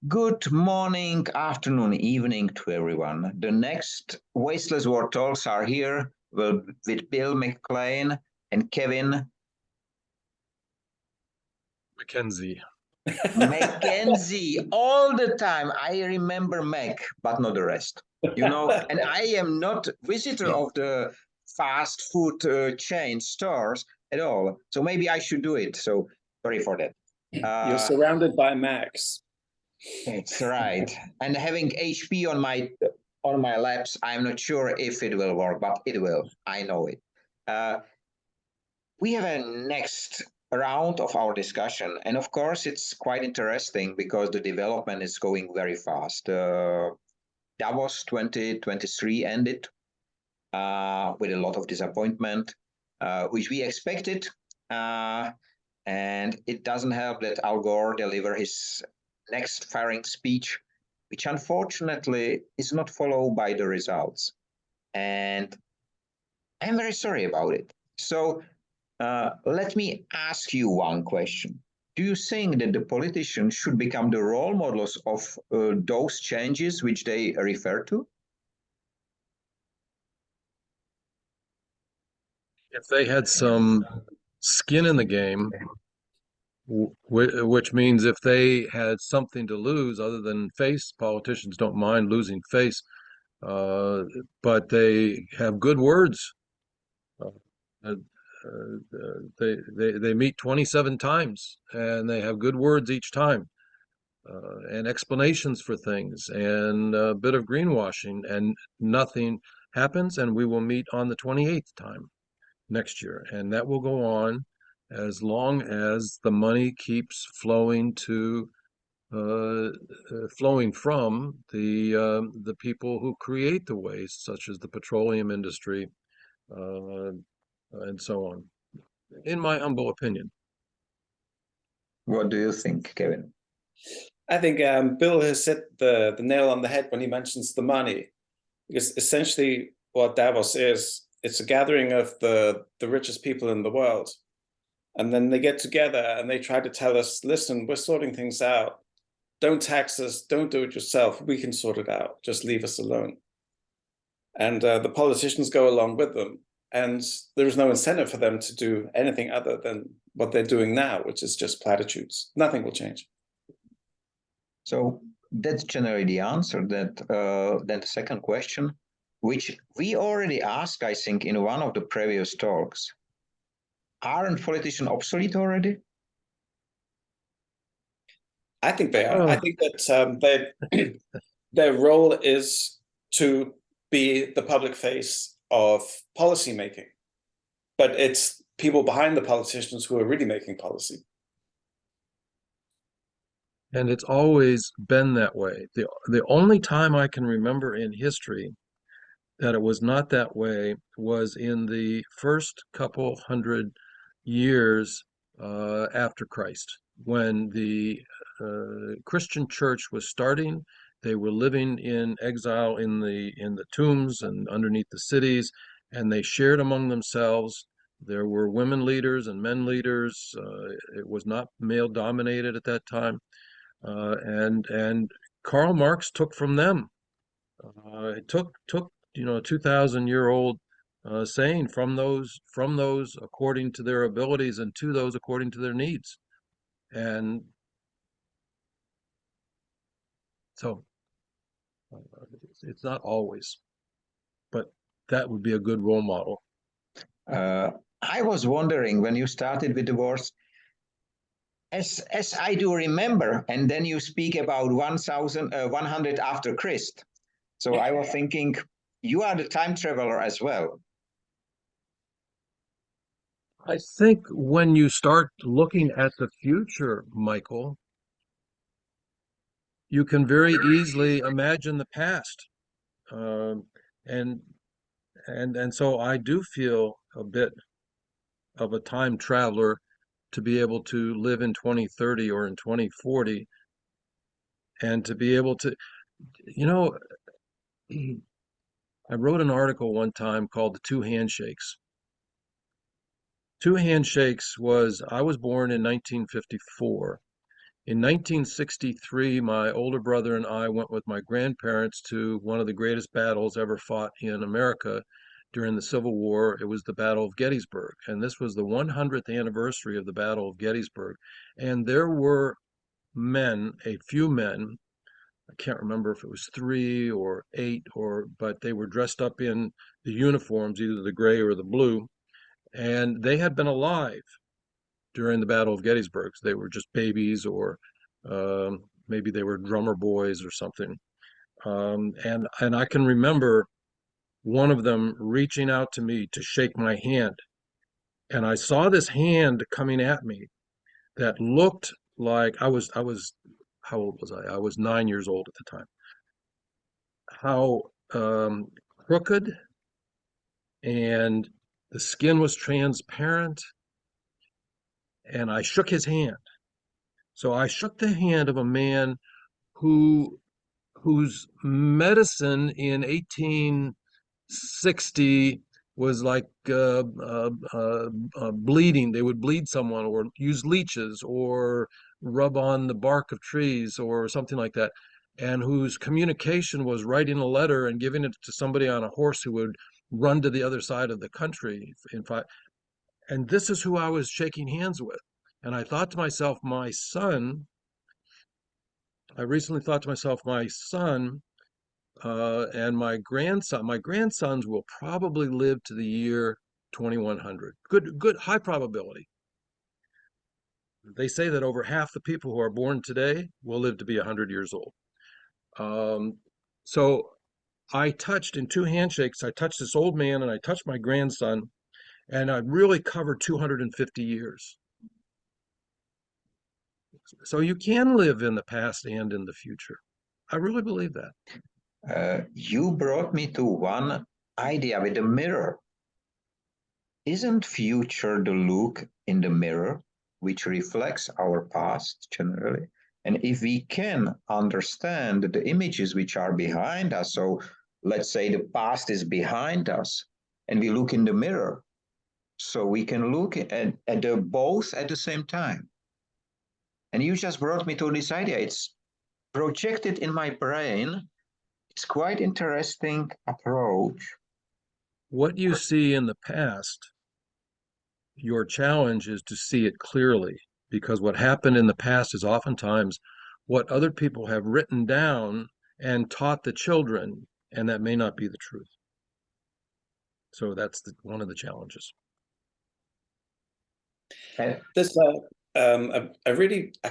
Good morning, afternoon, evening to everyone. The next Wasteless World Talks are here with Bill McLean and Kevin Mackenzie. Mackenzie. All the time I remember Mac, but not the rest. And I am not visitor of the fast food chain stores at all. So maybe I should do it. So sorry for that. You're surrounded by Macs. That's right. And having HP on my laps, I'm not sure if it will work, but it will. I know it. We have a next round of our discussion, and of course, it's quite interesting because the development is going very fast. Davos 2023 ended with a lot of disappointment, which we expected. And it doesn't help that Al Gore delivered his next firing speech, which unfortunately is not followed by the results. And I'm very sorry about it. So let me ask you one question. Do you think that the politicians should become the role models of those changes which they refer to? If they had some skin in the game, which means if they had something to lose other than face, politicians don't mind losing face, but they have good words. They meet 27 times and they have good words each time, and explanations for things and a bit of greenwashing, and nothing happens, and we will meet on the 28th time next year, and that will go on as long as the money keeps flowing flowing from the people who create the waste, such as the petroleum industry, and so on. In my humble opinion. What do you think, Kevin? I think Bill has hit the nail on the head when he mentions the money, because essentially what Davos is, it's a gathering of the richest people in the world. And then they get together and they try to tell us, listen, we're sorting things out. Don't tax us, don't do it yourself. We can sort it out. Just leave us alone. And the politicians go along with them. And there is no incentive for them to do anything other than what they're doing now, which is just platitudes. Nothing will change. So that's generally the answer. Then the second question, which we already asked, I think, in one of the previous talks. Aren't politicians obsolete already? I think they are. I think that their role is to be the public face of policy making, but it's people behind the politicians who are really making policy. And it's always been that way. The only time I can remember in history that it was not that way was in the first couple hundred years after Christ, when the Christian church was starting. They were living in exile in the tombs and underneath the cities, and they shared among themselves. There were women leaders and men leaders. It was not male dominated at that time, and Karl Marx took from them. It took 2,000-year-old saying from those according to their abilities and to those according to their needs, and so it's not always, but that would be a good role model. I was wondering when you started with the wars, as I do remember, and then you speak about 1,100 after Christ. So I was thinking, you are the time traveler as well. I think when you start looking at the future, Michael, you can very easily imagine the past, and so I do feel a bit of a time traveler to be able to live in 2030 or in 2040, and to be able to, I wrote an article one time called The Two Handshakes. Two Handshakes was, I was born in 1954. In 1963, my older brother and I went with my grandparents to one of the greatest battles ever fought in America during the Civil War. It was the Battle of Gettysburg, and this was the 100th anniversary of the Battle of Gettysburg. And there were men, a few men, I can't remember if it was 3 or 8, but they were dressed up in the uniforms, either the gray or the blue, and they had been alive during the Battle of Gettysburg. They were just babies, or maybe they were drummer boys or something. And I can remember one of them reaching out to me to shake my hand, and I saw this hand coming at me that looked like I was how old was I? I was 9 years old at the time. How crooked, and the skin was transparent, and I shook his hand. So I shook the hand of a man whose medicine in 1860 was like bleeding. They would bleed someone, or use leeches, or rub on the bark of trees, or something like that, and whose communication was writing a letter and giving it to somebody on a horse who would run to the other side of the country. In fact, and this is who I was shaking hands with. And I thought to myself, I recently thought to myself, my son and my grandsons will probably live to the year 2100. Good, high probability. They say that over half the people who are born today will live to be 100 years old. So I touched, in 2 handshakes, I touched this old man and I touched my grandson, and I really covered 250 years. So you can live in the past and in the future. I really believe that. You brought me to one idea with the mirror. Isn't future the look in the mirror, which reflects our past generally? And if we can understand the images which are behind us, so let's say the past is behind us, and we look in the mirror, so we can look at the both at the same time. And you just brought me to this idea. It's projected in my brain. It's quite interesting approach. What you see in the past, your challenge is to see it clearly, because what happened in the past is oftentimes what other people have written down and taught the children, and that may not be the truth. So that's one of the challenges. This, I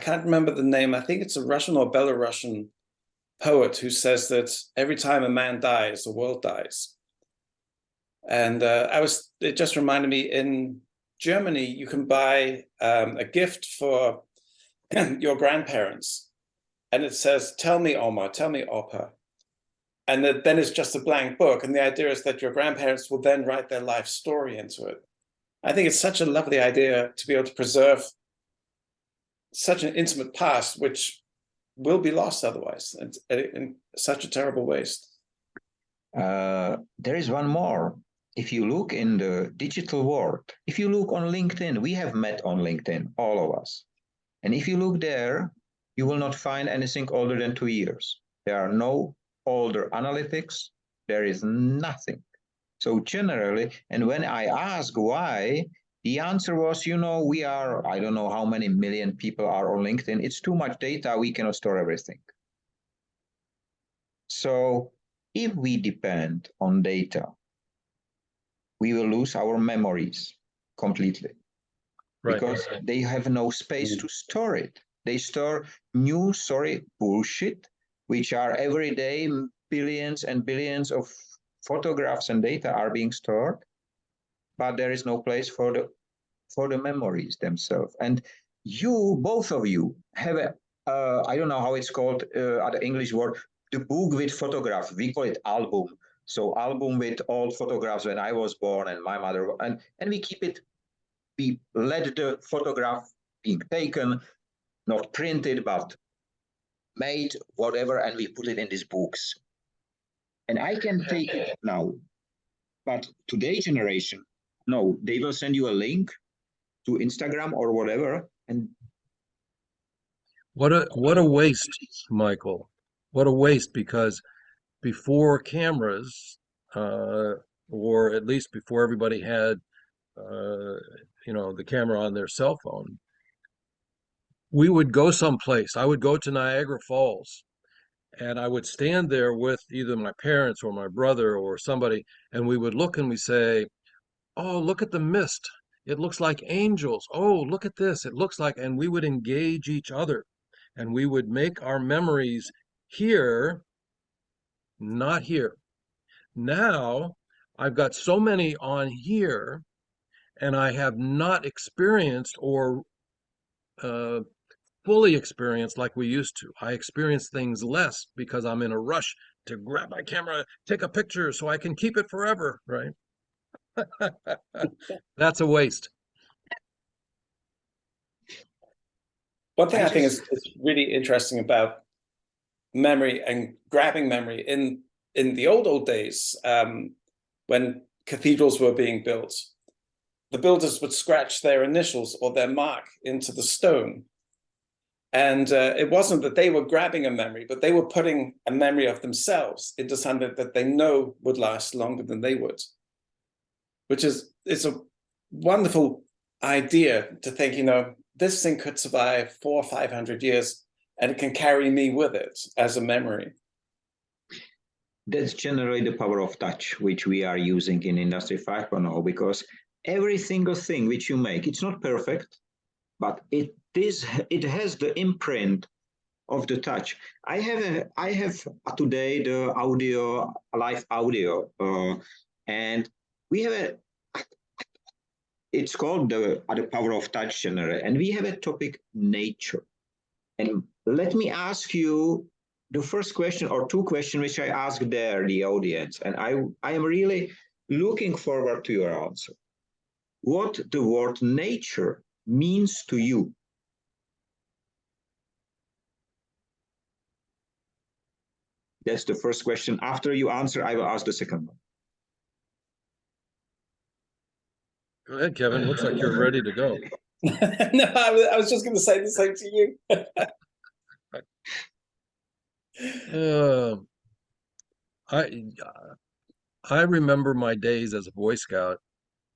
can't remember the name. I think it's a Russian or Belarusian poet who says that every time a man dies, the world dies. And it just reminded me, in Germany, you can buy a gift for your grandparents, and it says, "Tell me, Oma, tell me, Opa." And then it's just a blank book. And the idea is that your grandparents will then write their life story into it. I think it's such a lovely idea to be able to preserve such an intimate past, which will be lost otherwise, and such a terrible waste. There is one more. If you look in the digital world, if you look on LinkedIn, we have met on LinkedIn, all of us. And if you look there, you will not find anything older than 2 years. There are no older analytics. There is nothing. So generally, and when I ask why, the answer was, we are, I don't know how many million people are on LinkedIn. It's too much data. We cannot store everything. So if we depend on data, we will lose our memories completely. Right. Because they have no space to store it. They store bullshit, which are every day billions and billions of photographs and data are being stored, but there is no place for the memories themselves. And both of you have I don't know how it's called, the English word, the book with photographs. We call it album. So album with all photographs when I was born and my mother, and we keep it. We let the photograph being taken, not printed, but made, whatever, and we put it in these books. And I can take it now. But today's generation, no, they will send you a link to Instagram or whatever. And What a waste, Michael. What a waste, because before cameras, or at least before everybody had, the camera on their cell phone, we would go someplace. I would go to Niagara Falls, and I would stand there with either my parents or my brother or somebody, and we would look and we say, "Oh, look at the mist. It looks like angels. Oh, look at this. It looks like," and we would engage each other, and we would make our memories here, not here. Now, I've got so many on here, and I have not experienced or uh, fully experienced like we used to. I experience things less because I'm in a rush to grab my camera, take a picture so I can keep it forever, right? That's a waste. One thing I think is really interesting about memory and grabbing memory in the old days, when cathedrals were being built, the builders would scratch their initials or their mark into the stone. And it wasn't that they were grabbing a memory, but they were putting a memory of themselves into something that they know would last longer than they would, which is, it's a wonderful idea to think, this thing could survive 400 or 500 years and it can carry me with it as a memory. That's generally the power of touch, which we are using in Industry 5.0, because every single thing which you make, it's not perfect, but it has the imprint of the touch. I have today the live audio, and we have it's called the power of touch generally, and we have a topic, nature. And let me ask you the first question or two questions which I asked there, the audience, and I am really looking forward to your answer. What the word nature means to you? That's the first question. After you answer, I will ask the second one. Go ahead, Kevin. Looks like you're ready to go. No, I was just going to say the same to you. I remember my days as a Boy Scout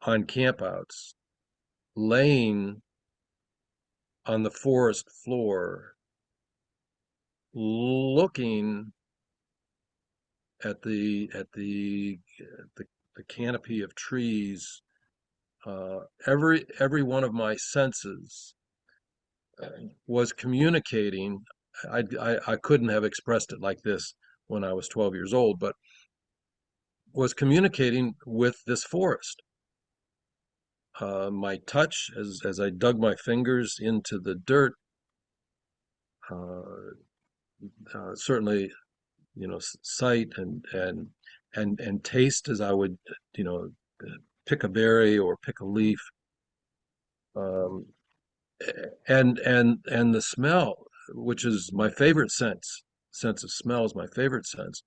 on campouts, laying on the forest floor, looking at the canopy of trees. Every one of my senses was communicating. I couldn't have expressed it like this when I was 12 years old, but was communicating with this forest. My touch, as I dug my fingers into the dirt, certainly, sight and taste as I would, pick a berry or pick a leaf, and the smell, which is my favorite sense. Sense of smell is my favorite sense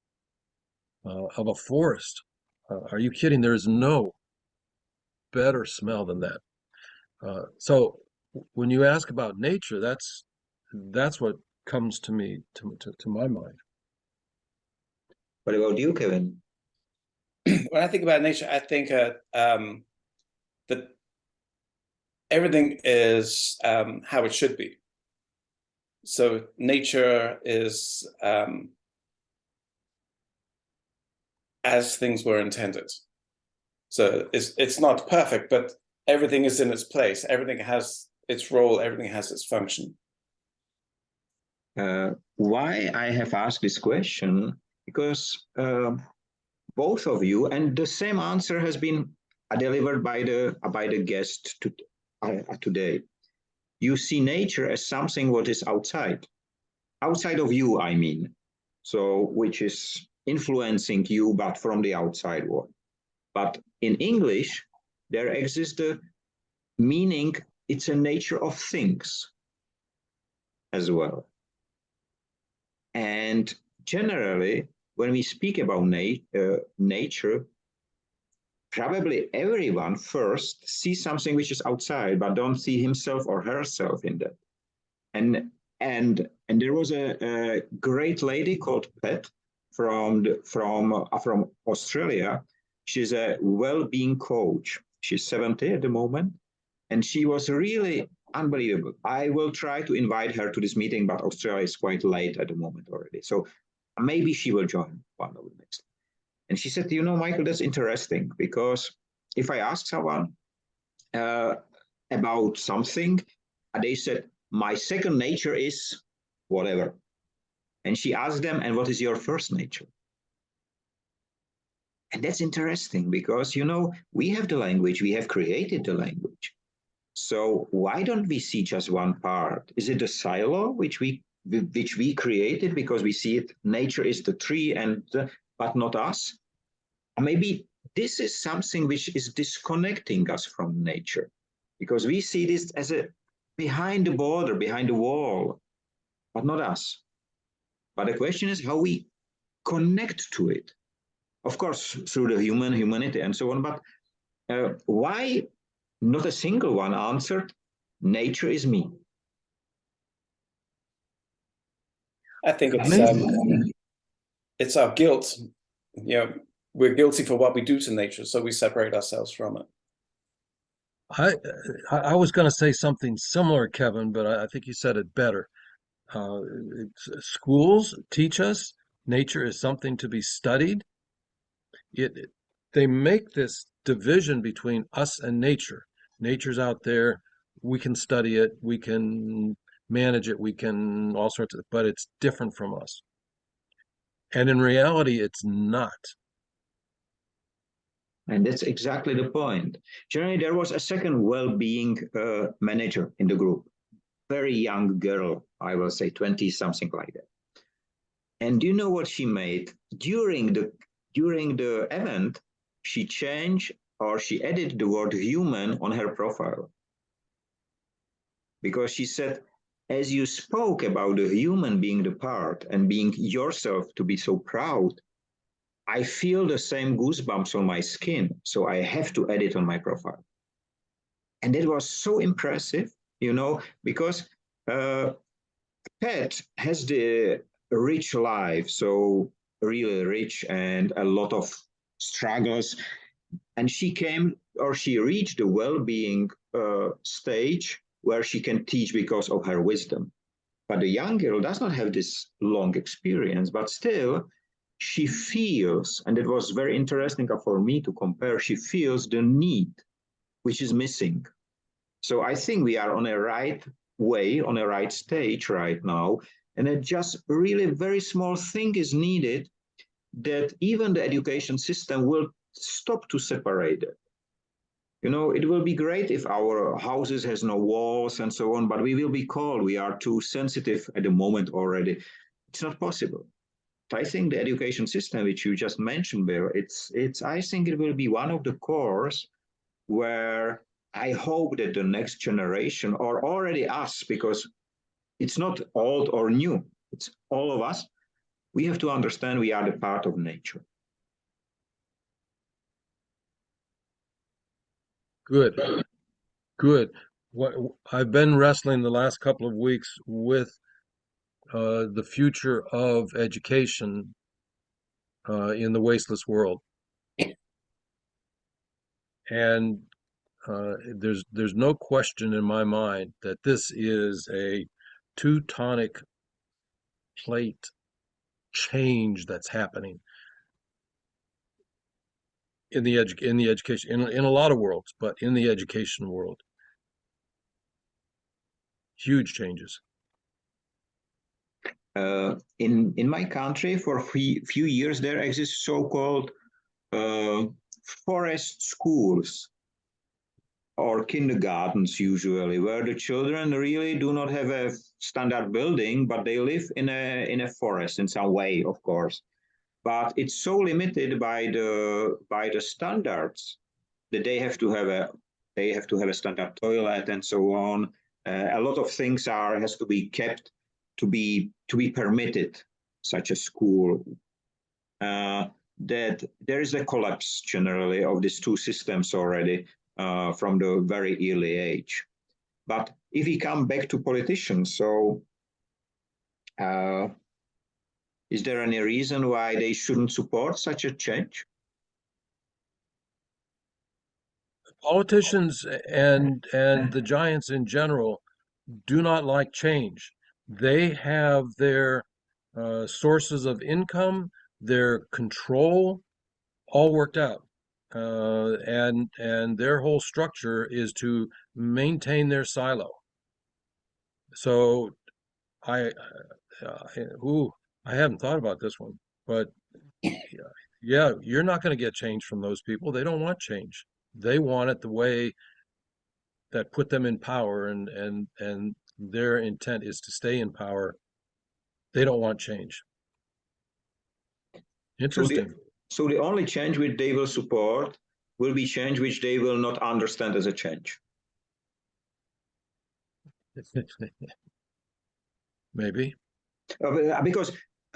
of a forest. Are you kidding? There is no better smell than that. So when you ask about nature, that's what comes to me, to my mind. What about you, Kevin? When I think about nature, I think that everything is how it should be. So nature is as things were intended. So it's not perfect, but everything is in its place. Everything has its role. Everything has its function. Why I have asked this question? Because both of you, and the same answer has been delivered by the guest today. You see nature as something what is outside of you, I mean, so which is influencing you, but from the outside world. But in English, there exists the meaning, it's a nature of things as well. And generally, when we speak about nature, probably everyone first sees something which is outside, but don't see himself or herself in that. And And there was a great lady called Pat from Australia. She's a well-being coach. She's 70 at the moment, and she was really unbelievable. I will try to invite her to this meeting, but Australia is quite late at the moment already. So maybe she will join one of the next. And she said, Michael, that's interesting, because if I ask someone about something, they said, my second nature is whatever. And she asked them, and what is your first nature? And that's interesting, because, we have the language, we have created the language. So why don't we see just one part? Is it a silo which we created because we see it? Nature is the tree, but not us. Or maybe this is something which is disconnecting us from nature, because we see this as a behind the border, behind the wall, but not us. But the question is how we connect to it. Of course, through the humanity and so on. But why not a single one answered, nature is me? I think it's our guilt. We're guilty for what we do to nature, so we separate ourselves from it. I was going to say something similar, Kevin, but I think you said it better. Schools teach us nature is something to be studied. They make this division between us and nature. Nature's out there. We can study it. We can manage it. We can all sorts of, but it's different from us. And in reality, it's not. And that's exactly the point. Generally, there was a second well-being manager in the group. Very young girl, I will say 20, something like that. And do you know what she made? During the event, she changed, or she added the word human on her profile. Because she said, as you spoke about the human being the part and being yourself to be so proud, I feel the same goosebumps on my skin, so I have to add it on my profile. And that was so impressive, because Pat has the rich life, so really rich and a lot of struggles. And she reached the well-being stage where she can teach because of her wisdom. But the young girl does not have this long experience, but still she feels, and it was very interesting for me to compare, she feels the need, which is missing. So I think we are on a right way, on a right stage right now, and it just really very small thing is needed, that even the education system will stop to separate it. It will be great if our houses has no walls and so on, but we will be called, we are too sensitive at the moment already. It's not possible. I think the education system, which you just mentioned, Bill, I think it will be one of the cores where I hope that the next generation, or already us, because it's not old or new, it's all of us, we have to understand we are the part of nature. Good. I've been wrestling the last couple of weeks with the future of education in the wasteless world, and there's no question in my mind that this is a tectonic plate change that's happening in the education in a lot of worlds, but in the education world, huge changes. In my country, for a few years, there exist so-called forest schools or kindergartens, usually, where the children really do not have a standard building, but they live in a forest in some way, of course. But it's so limited by the standards that they have to have a standard toilet and so on. A lot of things has to be kept to be permitted, such a school. That there is a collapse generally of these two systems already from the very early age. But if we come back to politicians, so Uh, is there any reason why they shouldn't support such a change? Politicians and the giants in general do not like change. They have their sources of income, their control, all worked out, and their whole structure is to maintain their silo. So I, ooh, I haven't thought about this one, but yeah, you're not going to get change from those people. They don't want change. They want it the way that put them in power, and their intent is to stay in power. They don't want change. Interesting. So the only change which they will support will be change which they will not understand as a change. Maybe. Because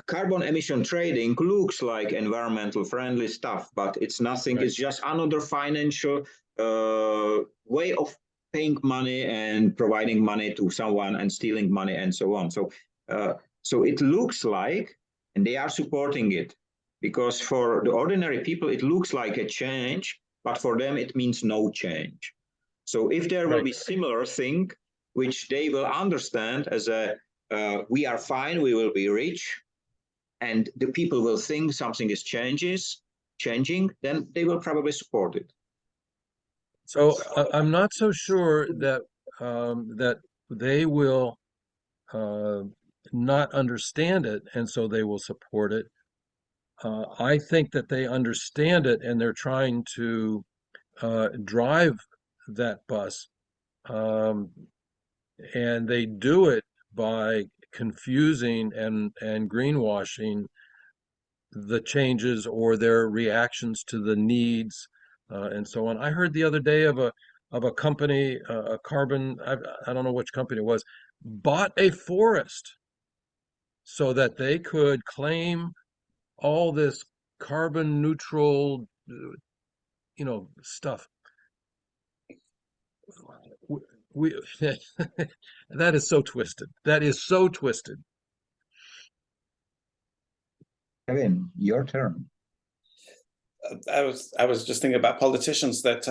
carbon emission trading looks like environmental friendly stuff, but it's nothing. Right. It's just another financial way of paying money and providing money to someone and stealing money and so on. So it looks like, and they are supporting it, because for the ordinary people it looks like a change, but for them it means no change. So if there will be similar thing which they will understand as a we are fine, we will be rich, and the people will think something is changing, then they will probably support it. So I'm not so sure that that they will not understand it, and so they will support it. I think that they understand it, and they're trying to drive that bus, and they do it by confusing and greenwashing the changes or their reactions to the needs, and so on. I heard the other day of a company, a carbon, I don't know which company it was, bought a forest so that they could claim all this carbon neutral, stuff. We that is so twisted. That is so twisted. Kevin, your turn. I was just thinking about politicians, that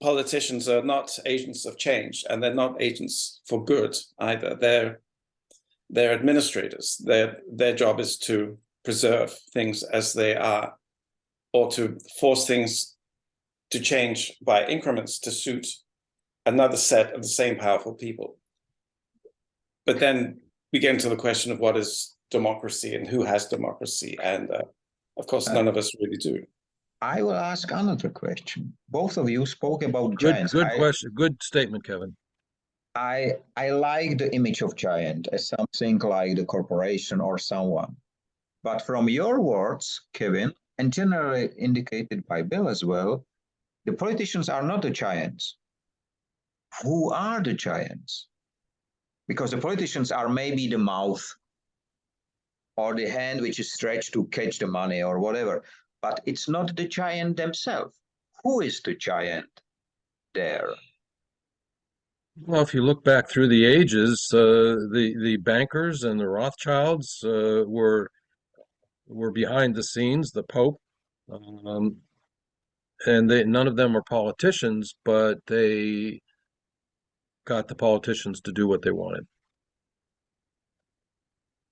politicians are not agents of change, and they're not agents for good either. They're administrators. Their job is to preserve things as they are, or to force things to change by increments to suit another set of the same powerful people. But then we get into the question of what is democracy and who has democracy, and of course none of us really do. I will ask another question. Both of you spoke about Good, giants. good question. Good statement, Kevin. I like the image of giant as something like the corporation or someone. But from your words, Kevin, and generally indicated by Bill as well, the politicians are not the giants. Who are the giants? Because the politicians are maybe the mouth or the hand which is stretched to catch the money or whatever, but it's not the giant themselves. Who is the giant there? Well, if you look back through the ages, the bankers and the Rothschilds were behind the scenes, the Pope, and none of them are politicians, but they got the politicians to do what they wanted.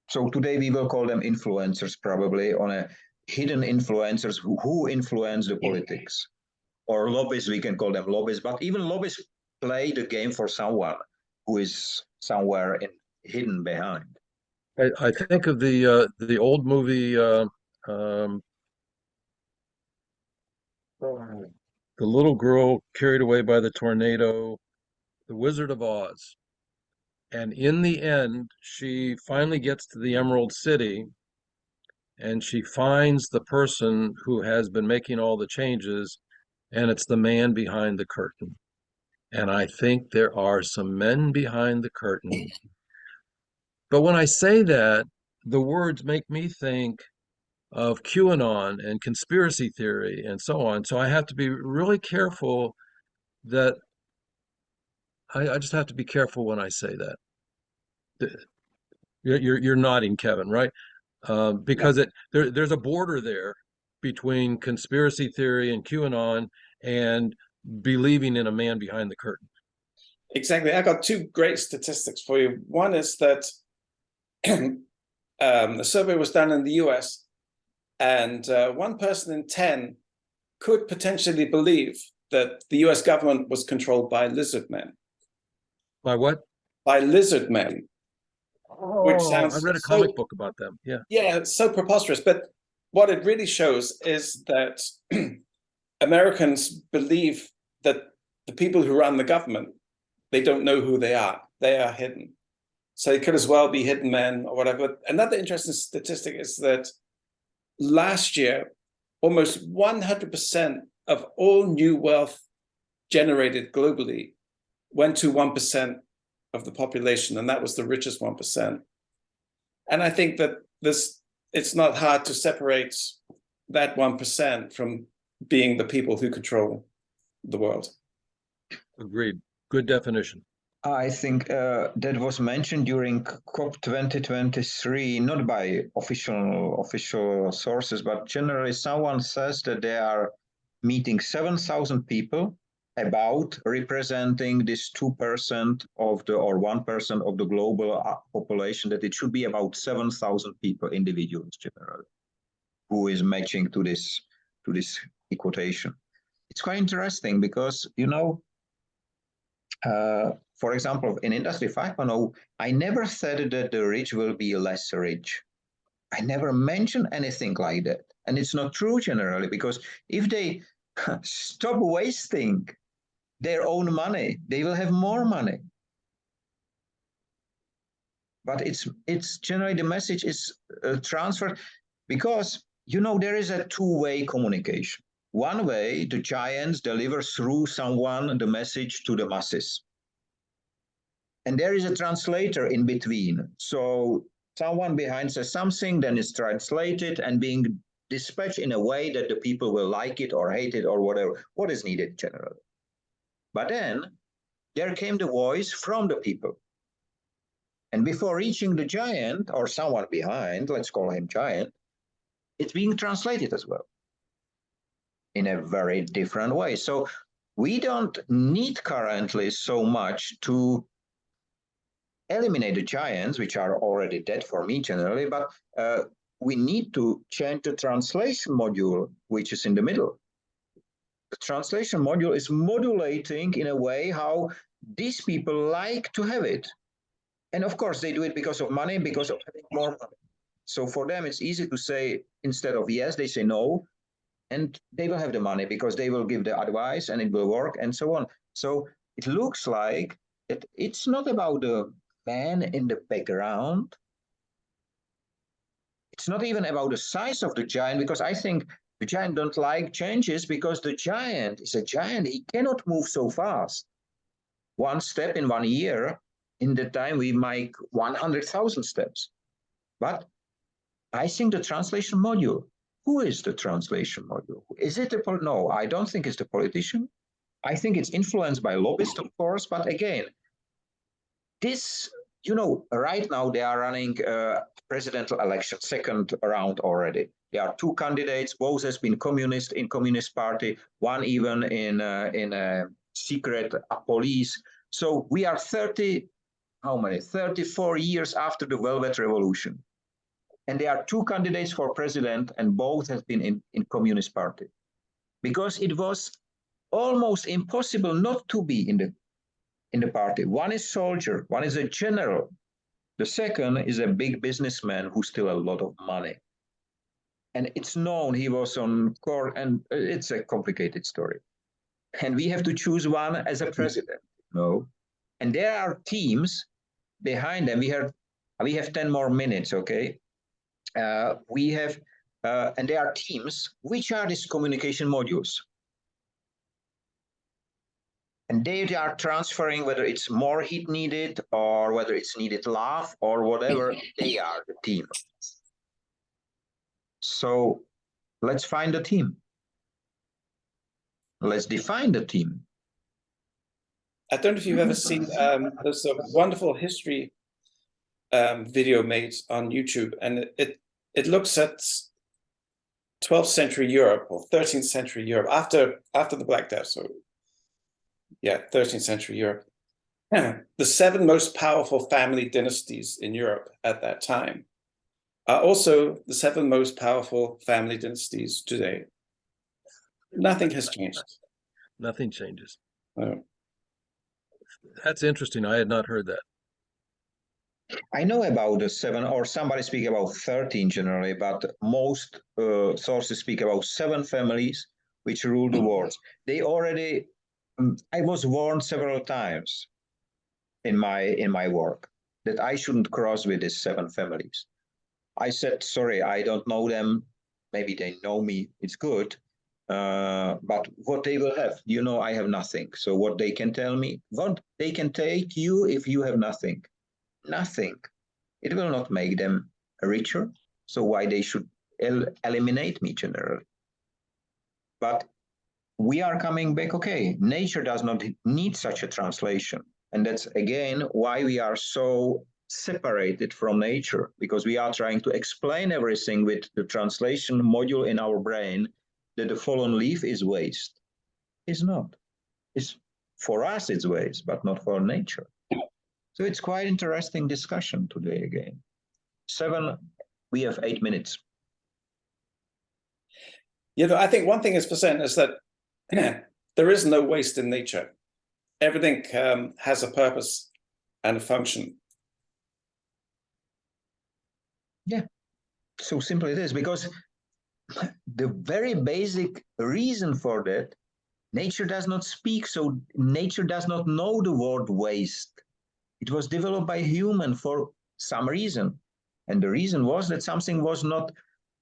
So today we will call them influencers, probably, on a hidden influencers who influence the politics. Or lobbyists, we can call them lobbyists, but even lobbyists play the game for someone who is somewhere hidden behind. I think of the old movie, the little girl carried away by the tornado, The Wizard of Oz. And in the end, she finally gets to the Emerald City, and she finds the person who has been making all the changes, and it's the man behind the curtain. And I think there are some men behind the curtain. But when I say that, the words make me think of QAnon and conspiracy theory and so on. So I have to be really careful that I just have to be careful when I say that. You're nodding, Kevin, right? Because there's a border there between conspiracy theory and QAnon and believing in a man behind the curtain. Exactly. I got two great statistics for you. One is that a survey was done in the US, and 1 person in 10 could potentially believe that the US government was controlled by lizard men. By what? By lizard men. Which Oh, I sounds read a comic book about them. Yeah. Yeah, it's so preposterous. But what it really shows is that Americans believe that the people who run the government, they don't know who they are. They are hidden. So it could as well be hidden men or whatever. Another interesting statistic is that last year, almost 100% of all new wealth generated globally went to 1% of the population, and that was the richest 1%. And I think that it's not hard to separate that 1% from being the people who control the world. Agreed. Good definition. I think that was mentioned during COP 2023, not by official sources, but generally someone says that they are meeting 7,000 people about representing this 2% of the, or 1% of the global population, that it should be about 7,000 people, individuals generally, who is matching to this equation. It's quite interesting because, you know, for example, in Industry 5.0, I never said that the rich will be less rich. I never mentioned anything like that. And it's not true generally, because if they stop wasting their own money, they will have more money. But it's generally, the message is transferred because, you know, there is a two-way communication. One way, the giants deliver through someone the message to the masses. And there is a translator in between. So someone behind says something, then it's translated and being dispatched in a way that the people will like it or hate it or whatever, what is needed generally. But then there came the voice from the people. And before reaching the giant or someone behind, let's call him giant, it's being translated as well in a very different way. So we don't need currently so much to eliminate the giants, which are already dead for me generally, but we need to change the translation module, which is in the middle. The translation module is modulating in a way how these people like to have it. And of course, they do it because of money, because of having more money. So for them, it's easy to say, instead of yes, they say no, and they will have the money because they will give the advice and it will work and so on. So it looks like it's not about the man in the background. It's not even about the size of the giant, because I think the giant don't like changes because the giant is a giant. He cannot move so fast. One step in 1 year, in the time we make 100,000 steps. But I think the translation module, who is the translation module? Is it no, I don't think it's the politician. I think it's influenced by lobbyists, of course, but again, this, you know, right now they are running a presidential election, second round already. There are two candidates, both has been communist in Communist Party, one even in a secret police. So we are 34 years after the Velvet Revolution. And there are two candidates for president, and both have been in Communist Party. Because it was almost impossible not to be in the party. One is soldier, one is a general. The second is a big businessman who still has a lot of money. And it's known he was on court, and it's a complicated story. And we have to choose one as a president, you know. And there are teams behind them. We have 10 more minutes, okay? And there are teams. Which are these communication modules? And they are transferring whether it's more heat needed or whether it's needed love or whatever. They are the team. So let's find the team. Let's define the team. I don't know if you've ever seen, there's a wonderful history video made on YouTube, and it looks at 12th century Europe or 13th century Europe after the Black Death. So yeah, 13th century Europe. The 7 most powerful family dynasties in Europe at that time are also the 7 most powerful family dynasties today. Nothing has changed. Nothing changes. No. That's interesting. I had not heard that. I know about the 7, or somebody speak about 13 generally, but most sources speak about 7 families which rule the world. They already, I was warned several times in my work that I shouldn't cross with these 7 families. I said, sorry, I don't know them. Maybe they know me. It's good. But what they will have, I have nothing. So what they can tell me, what they can take you if you have nothing. Nothing. It will not make them richer. So why they should eliminate me generally? But we are coming back. Okay, nature does not need such a translation. And that's again why we are so separated from nature, because we are trying to explain everything with the translation module in our brain that the fallen leaf is waste. It's not. It's for us it's waste, but not for nature. So it's quite interesting discussion today again. 7, we have 8 minutes. I think one thing is for certain is that there is no waste in nature. Everything has a purpose and a function. Yeah, so simple it is, because the very basic reason for that, nature does not speak, so nature does not know the word waste. It was developed by human for some reason. And the reason was that something was not,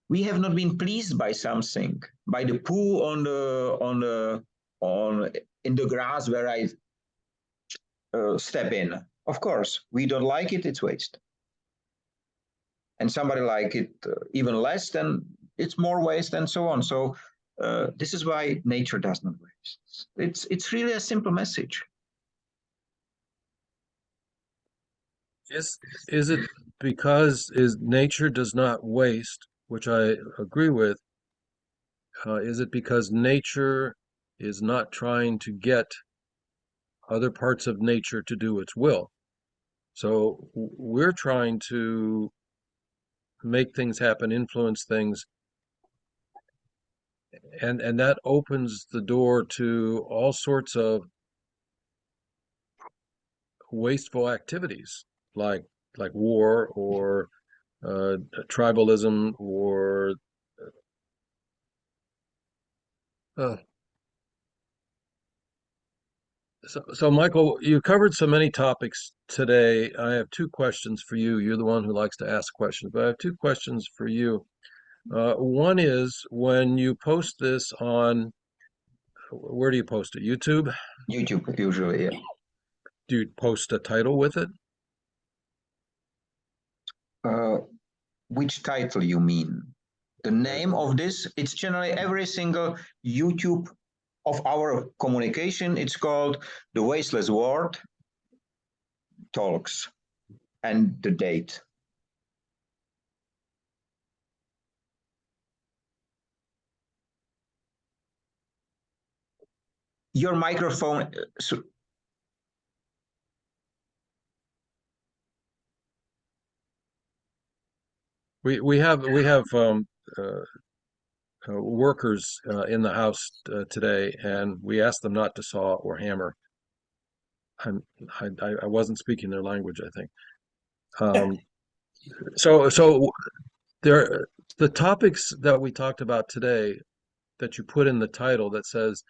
we have not been pleased by something, by the poo in the grass where I step in. Of course, we don't like it, it's waste. And somebody like it even less, then it's more waste and so on. So this is why nature does not waste. It's really a simple message. Is it because nature does not waste, which I agree with? Is it because nature is not trying to get other parts of nature to do its will? So we're trying to make things happen, influence things, and that opens the door to all sorts of wasteful activities, like war or tribalism or so Michael, you covered so many topics today. I have 2 questions for you. You're the one who likes to ask questions, but I have 2 questions for you. One is, when you post this on, where do you post it? YouTube? YouTube, usually, yeah. Do you post a title with it? Which title you mean? The name of this, it's generally every single YouTube of our communication. It's called the Wasteless World Talks, and the date. Your microphone. We have workers in the house today, and we asked them not to saw or hammer. I wasn't speaking their language, I think. So there, the topics that we talked about today, that you put in the title that says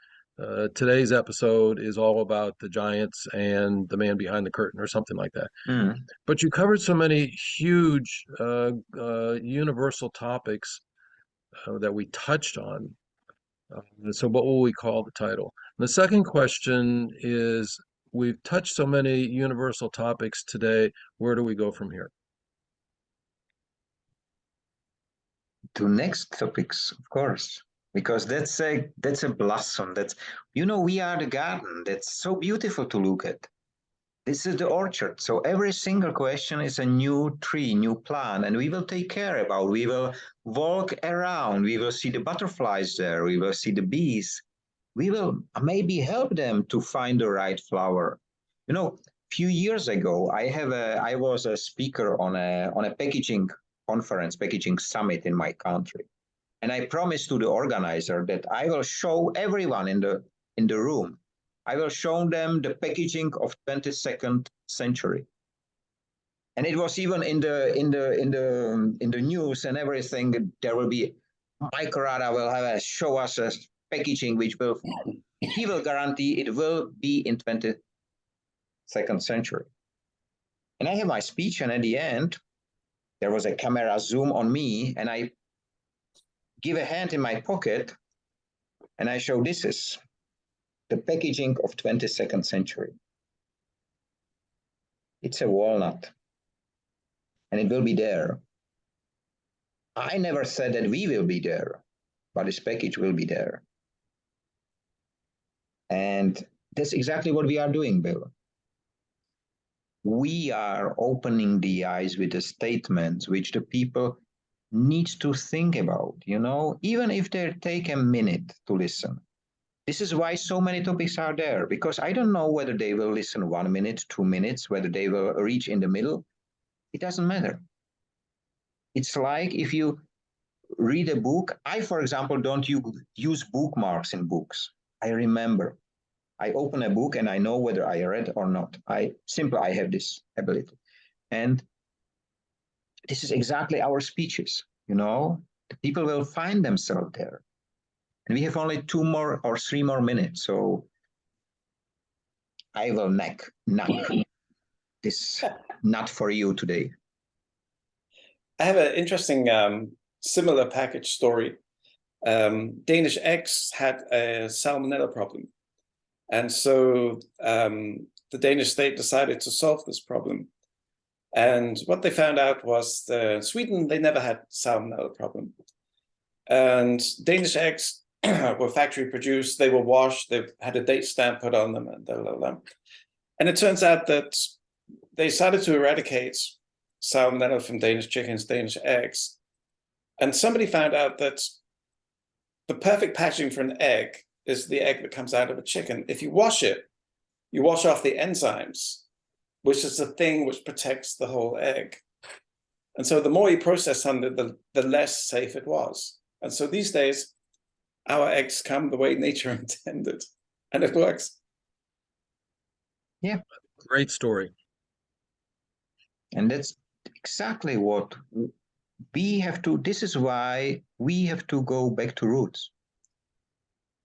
today's episode is all about the giants and the man behind the curtain, or something like that. But you covered so many huge universal topics that we touched on. So what will we call the title? The second question is, we've touched so many universal topics today. Where do we go from here? To next topics, of course, because that's a blossom. That's, we are the garden. That's so beautiful to look at. This is the orchard. So every single question is a new tree, new plant, and we will take care about. We will walk around. We will see the butterflies there. We will see the bees. We will maybe help them to find the right flower. You know, few years ago, I was a speaker on a packaging conference, packaging summit in my country, and I promised to the organizer that I will show everyone in the room. I will show them the packaging of 22nd century. And it was even in the news and everything. There will be Mike Rada will show us a packaging which he will guarantee it will be in 22nd century. And I have my speech, and at the end, there was a camera zoom on me, and I give a hand in my pocket, and I show this is the packaging of 22nd century. It's a walnut, and it will be there. I never said that we will be there, but this package will be there. And that's exactly what we are doing, Bill. We are opening the eyes with the statements which the people need to think about, you know, even if they take a minute to listen. This is why so many topics are there, because I don't know whether they will listen 1 minute, 2 minutes, whether they will reach in the middle. It doesn't matter. It's like if you read a book. I, for example, don't use bookmarks in books. I remember. I open a book and I know whether I read or not. I have this ability. And this is exactly our speeches, you know. The people will find themselves there. And we have only 2 more or 3 more minutes, so I will knock this nut for you today. I have an interesting similar package story. Danish eggs had a salmonella problem. And so the Danish state decided to solve this problem. And what they found out was Sweden, they never had salmonella problem. And Danish eggs were factory produced, they were washed, they had a date stamp put on them, and blah, blah, blah. And it turns out that they started to eradicate salmonella from Danish chickens, Danish eggs. And somebody found out that the perfect packaging for an egg is the egg that comes out of a chicken. If you wash it, you wash off the enzymes, which is the thing which protects the whole egg. And so the more you process something, the less safe it was. And so these days, our eggs come the way nature intended, and it works. Yeah. Great story. And that's exactly what we have to, this is why we have to go back to roots.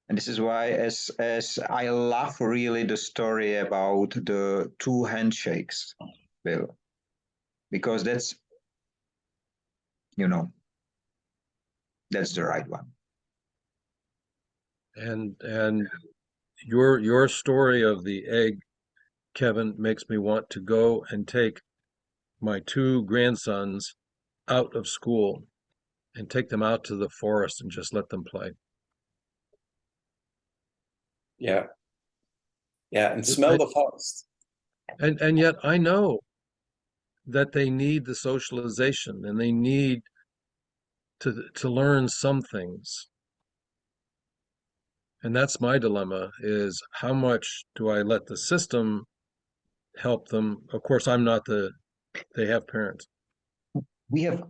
And this is why, as I love really the story about the 2 handshakes, Bill, because that's, you know, that's the right one. And your story of the egg, Kevin, makes me want to go and take my 2 grandsons out of school and take them out to the forest and just let them play. Yeah. Yeah, and smell the forest. And yet I know that they need the socialization and they need to learn some things. And that's my dilemma, is how much do I let the system help them? Of course, I'm not they have parents. We have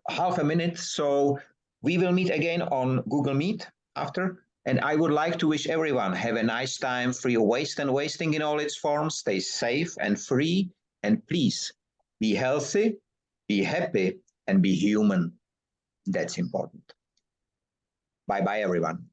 half a minute, so we will meet again on Google Meet after. And I would like to wish everyone have a nice time, free of waste and wasting in all its forms. Stay safe and free, and please be healthy, be happy, and be human. That's important. Bye-bye, everyone.